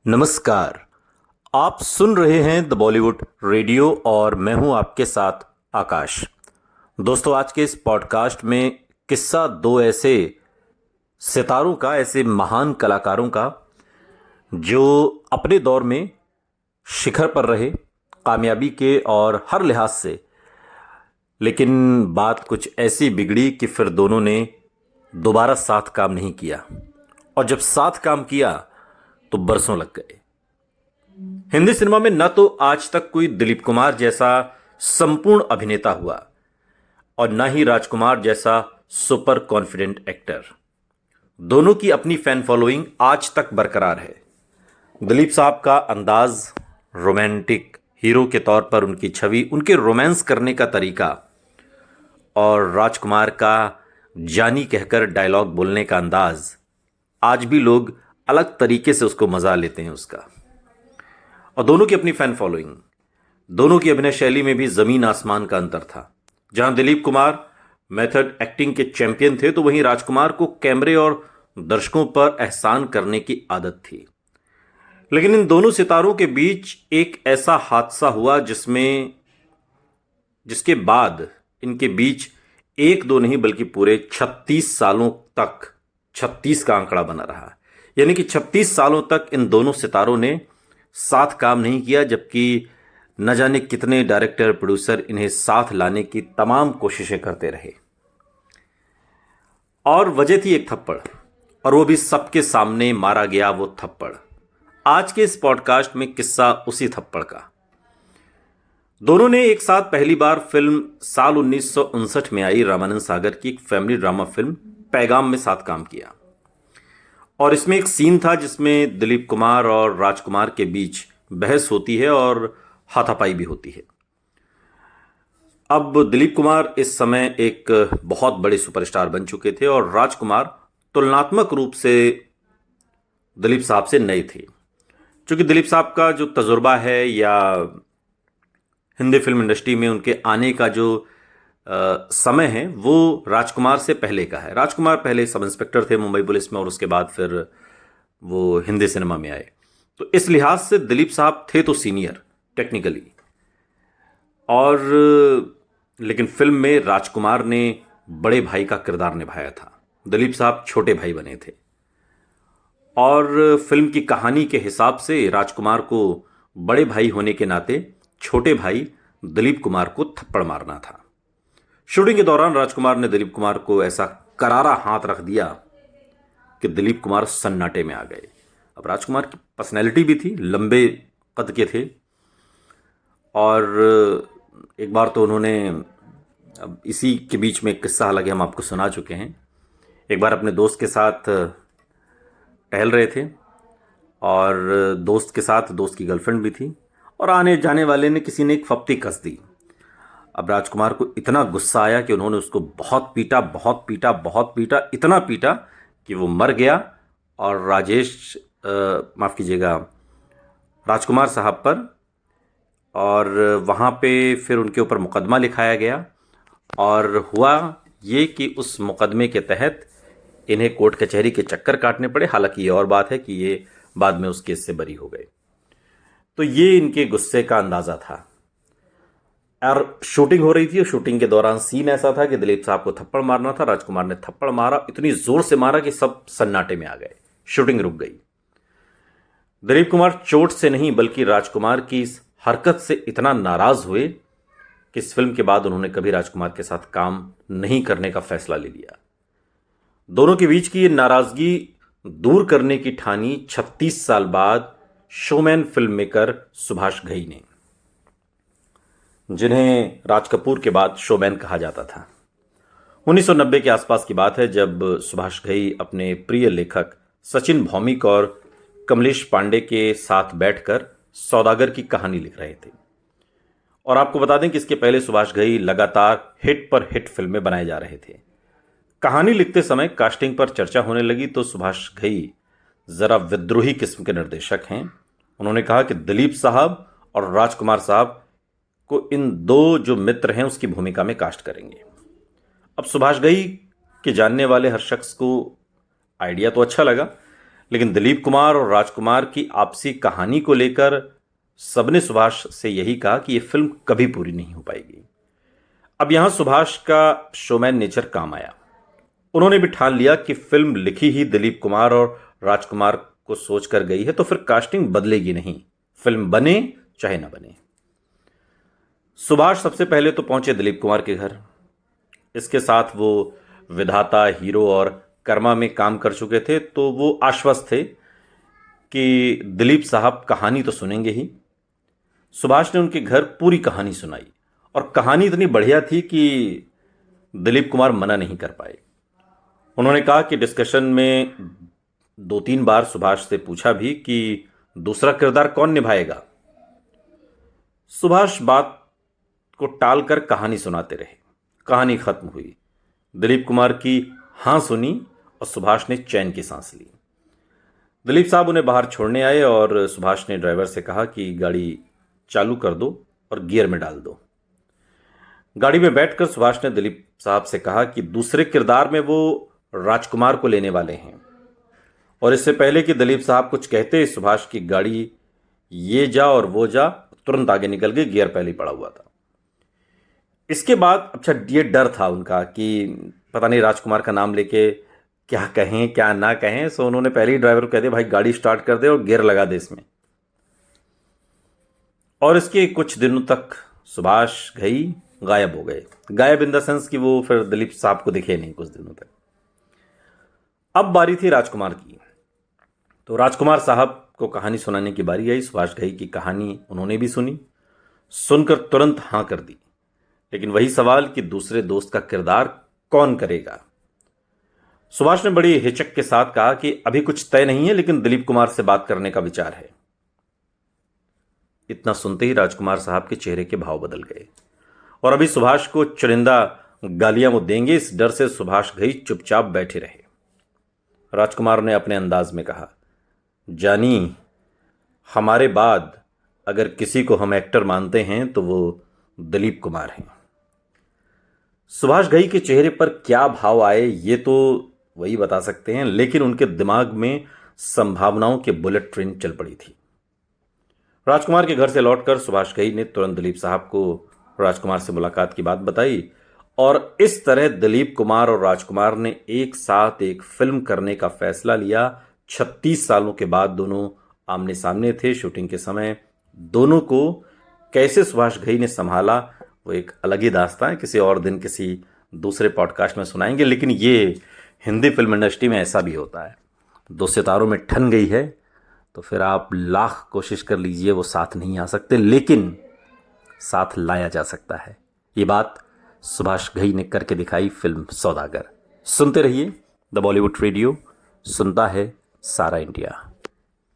नमस्कार। आप सुन रहे हैं द बॉलीवुड रेडियो और मैं हूं आपके साथ आकाश। दोस्तों, आज के इस पॉडकास्ट में किस्सा दो ऐसे सितारों का, ऐसे महान कलाकारों का जो अपने दौर में शिखर पर रहे, कामयाबी के और हर लिहाज से। लेकिन बात कुछ ऐसी बिगड़ी कि फिर दोनों ने दोबारा साथ काम नहीं किया, और जब साथ काम किया तो बरसों लग गए। हिंदी सिनेमा में न तो आज तक कोई दिलीप कुमार जैसा संपूर्ण अभिनेता हुआ और न ही राजकुमार जैसा सुपर कॉन्फिडेंट एक्टर। दोनों की अपनी फैन फॉलोइंग आज तक बरकरार है। दिलीप साहब का अंदाज, रोमांटिक हीरो के तौर पर उनकी छवि, उनके रोमांस करने का तरीका, और राजकुमार का जानी कहकर डायलॉग बोलने का अंदाज, आज भी लोग अलग तरीके से उसको मजा लेते हैं उसका। और दोनों की अपनी फैन फॉलोइंग, दोनों की अभिनय शैली में भी जमीन आसमान का अंतर था। जहां दिलीप कुमार मेथड एक्टिंग के चैंपियन थे, तो वहीं राजकुमार को कैमरे और दर्शकों पर एहसान करने की आदत थी। लेकिन इन दोनों सितारों के बीच एक ऐसा हादसा हुआ जिसके बाद इनके बीच एक दो नहीं बल्कि पूरे 36 सालों तक 36 का आंकड़ा बना रहा। यानी कि 36 सालों तक इन दोनों सितारों ने साथ काम नहीं किया, जबकि न जाने कितने डायरेक्टर, प्रोड्यूसर इन्हें साथ लाने की तमाम कोशिशें करते रहे। और वजह थी एक थप्पड़, और वो भी सबके सामने मारा गया वो थप्पड़। आज के इस पॉडकास्ट में किस्सा उसी थप्पड़ का। दोनों ने एक साथ पहली बार फिल्म साल 1959 में आई रामानंद सागर की एक फैमिली ड्रामा फिल्म पैगाम में साथ काम किया। और इसमें एक सीन था जिसमें दिलीप कुमार और राजकुमार के बीच बहस होती है और हाथापाई भी होती है। अब दिलीप कुमार इस समय एक बहुत बड़े सुपरस्टार बन चुके थे और राजकुमार तुलनात्मक रूप से दिलीप साहब से नए थे। क्योंकि दिलीप साहब का जो तजुर्बा है या हिंदी फिल्म इंडस्ट्री में उनके आने का जो समय है वो राजकुमार से पहले का है। राजकुमार पहले सब इंस्पेक्टर थे मुंबई पुलिस में और उसके बाद फिर वो हिंदी सिनेमा में आए। तो इस लिहाज से दिलीप साहब थे तो सीनियर टेक्निकली, और लेकिन फिल्म में राजकुमार ने बड़े भाई का किरदार निभाया था, दिलीप साहब छोटे भाई बने थे। और फिल्म की कहानी के हिसाब से राजकुमार को बड़े भाई होने के नाते छोटे भाई दिलीप कुमार को थप्पड़ मारना था। शूटिंग के दौरान राजकुमार ने दिलीप कुमार को ऐसा करारा हाथ रख दिया कि दिलीप कुमार सन्नाटे में आ गए। अब राजकुमार की पर्सनैलिटी भी थी, लंबे कद के थे, और एक बार तो उन्होंने, अब इसी के बीच में एक किस्सा हालांकि हम आपको सुना चुके हैं, एक बार अपने दोस्त के साथ टहल रहे थे और दोस्त के साथ दोस्त की गर्लफ्रेंड भी थी, और आने जाने वाले ने किसी ने एक फप्ती कस दी। अब राजकुमार को इतना गुस्सा आया कि उन्होंने उसको बहुत पीटा, बहुत पीटा, बहुत पीटा, इतना पीटा कि वो मर गया। और माफ़ कीजिएगा, राजकुमार साहब पर, और वहाँ पे फिर उनके ऊपर मुकदमा लिखाया गया। और हुआ ये कि उस मुकदमे के तहत इन्हें कोर्ट कचहरी के चक्कर काटने पड़े। हालांकि ये और बात है कि ये बाद में उस केस से बरी हो गए। तो ये इनके गुस्से का अंदाज़ा था। और शूटिंग हो रही थी, और शूटिंग के दौरान सीन ऐसा था कि दिलीप साहब को थप्पड़ मारना था। राजकुमार ने थप्पड़ मारा, इतनी जोर से मारा कि सब सन्नाटे में आ गए, शूटिंग रुक गई। दिलीप कुमार चोट से नहीं बल्कि राजकुमार की इस हरकत से इतना नाराज हुए कि इस फिल्म के बाद उन्होंने कभी राजकुमार के साथ काम नहीं करने का फैसला ले लिया। दोनों के बीच की ये नाराजगी दूर करने की ठानी 36 साल बाद showman film maker Subhash Ghai ने, जिन्हें राज कपूर के बाद शोमैन कहा जाता था। 1990 के आसपास की बात है जब सुभाष घई अपने प्रिय लेखक सचिन भौमिक और कमलेश पांडे के साथ बैठकर सौदागर की कहानी लिख रहे थे। और आपको बता दें कि इसके पहले सुभाष घई लगातार हिट पर हिट फिल्में बनाए जा रहे थे। कहानी लिखते समय कास्टिंग पर चर्चा होने लगी तो सुभाष घई जरा विद्रोही किस्म के निर्देशक हैं। उन्होंने कहा कि दिलीप साहब और राजकुमार साहब को इन दो जो मित्र हैं उसकी भूमिका में कास्ट करेंगे। अब सुभाष घई के जानने वाले हर शख्स को आइडिया तो अच्छा लगा, लेकिन दिलीप कुमार और राजकुमार की आपसी कहानी को लेकर सबने सुभाष से यही कहा कि यह फिल्म कभी पूरी नहीं हो पाएगी। अब यहां सुभाष का शोमैन नेचर काम आया। उन्होंने भी ठान लिया कि फिल्म लिखी ही दिलीप कुमार और राजकुमार को सोचकर गई है तो फिर कास्टिंग बदलेगी नहीं, फिल्म बने चाहे ना बने। सुभाष सबसे पहले तो पहुंचे दिलीप कुमार के घर। इसके साथ वो विधाता, हीरो और कर्मा में काम कर चुके थे, तो वो आश्वस्त थे कि दिलीप साहब कहानी तो सुनेंगे ही। सुभाष ने उनके घर पूरी कहानी सुनाई और कहानी इतनी बढ़िया थी कि दिलीप कुमार मना नहीं कर पाए। उन्होंने कहा कि डिस्कशन में 2-3 बार सुभाष से पूछा भी कि दूसरा किरदार कौन निभाएगा। सुभाष बात को टालकर कहानी सुनाते रहे। कहानी खत्म हुई, दिलीप कुमार की हां सुनी और सुभाष ने चैन की सांस ली। दिलीप साहब उन्हें बाहर छोड़ने आए और सुभाष ने ड्राइवर से कहा कि गाड़ी चालू कर दो और गियर में डाल दो। गाड़ी में बैठकर सुभाष ने दिलीप साहब से कहा कि दूसरे किरदार में वो राजकुमार को लेने वाले हैं। और इससे पहले कि दिलीप साहब कुछ कहते, सुभाष की गाड़ी ये जा और वो जा तुरंत आगे निकल गई, गियर पहले ही पड़ा हुआ था। इसके बाद अच्छा ये डर था उनका कि पता नहीं राजकुमार का नाम लेके क्या कहें क्या ना कहें, सो उन्होंने पहले ही ड्राइवर को कह दिया भाई गाड़ी स्टार्ट कर दे और गियर लगा दे इसमें। और इसके कुछ दिनों तक सुभाष घई गायब हो गए। गायब इन द सेंस कि वो फिर दिलीप साहब को दिखे नहीं कुछ दिनों तक। अब बारी थी राजकुमार की, तो राजकुमार साहब को कहानी सुनाने की बारी आई। सुभाष घई की कहानी उन्होंने भी सुनी, सुनकर तुरंत हां कर दी। लेकिन वही सवाल कि दूसरे दोस्त का किरदार कौन करेगा। सुभाष ने बड़ी हिचक के साथ कहा कि अभी कुछ तय नहीं है, लेकिन दिलीप कुमार से बात करने का विचार है। इतना सुनते ही राजकुमार साहब के चेहरे के भाव बदल गए और अभी सुभाष को चुनिंदा गालियां वो देंगे, इस डर से सुभाष घई चुपचाप बैठे रहे। राजकुमार ने अपने अंदाज में कहा, जानी, हमारे बाद अगर किसी को हम एक्टर मानते हैं तो वो दिलीप कुमार हैं। सुभाष घई के चेहरे पर क्या भाव आए ये तो वही बता सकते हैं, लेकिन उनके दिमाग में संभावनाओं के बुलेट ट्रेन चल पड़ी थी। राजकुमार के घर से लौटकर सुभाष घई ने तुरंत दिलीप साहब को राजकुमार से मुलाकात की बात बताई और इस तरह दिलीप कुमार और राजकुमार ने एक साथ एक फिल्म करने का फैसला लिया। 36 सालों के बाद दोनों आमने सामने थे। शूटिंग के समय दोनों को कैसे सुभाष घई ने संभाला वो एक अलग ही दास्तां है, किसी और दिन किसी दूसरे पॉडकास्ट में सुनाएंगे। लेकिन ये हिंदी फिल्म इंडस्ट्री में ऐसा भी होता है, दो सितारों में ठन गई है तो फिर आप लाख कोशिश कर लीजिए वो साथ नहीं आ सकते, लेकिन साथ लाया जा सकता है। ये बात सुभाष घई ने करके दिखाई फिल्म सौदागर। सुनते रहिए द बॉलीवुड रेडियो, सुनता है सारा इंडिया।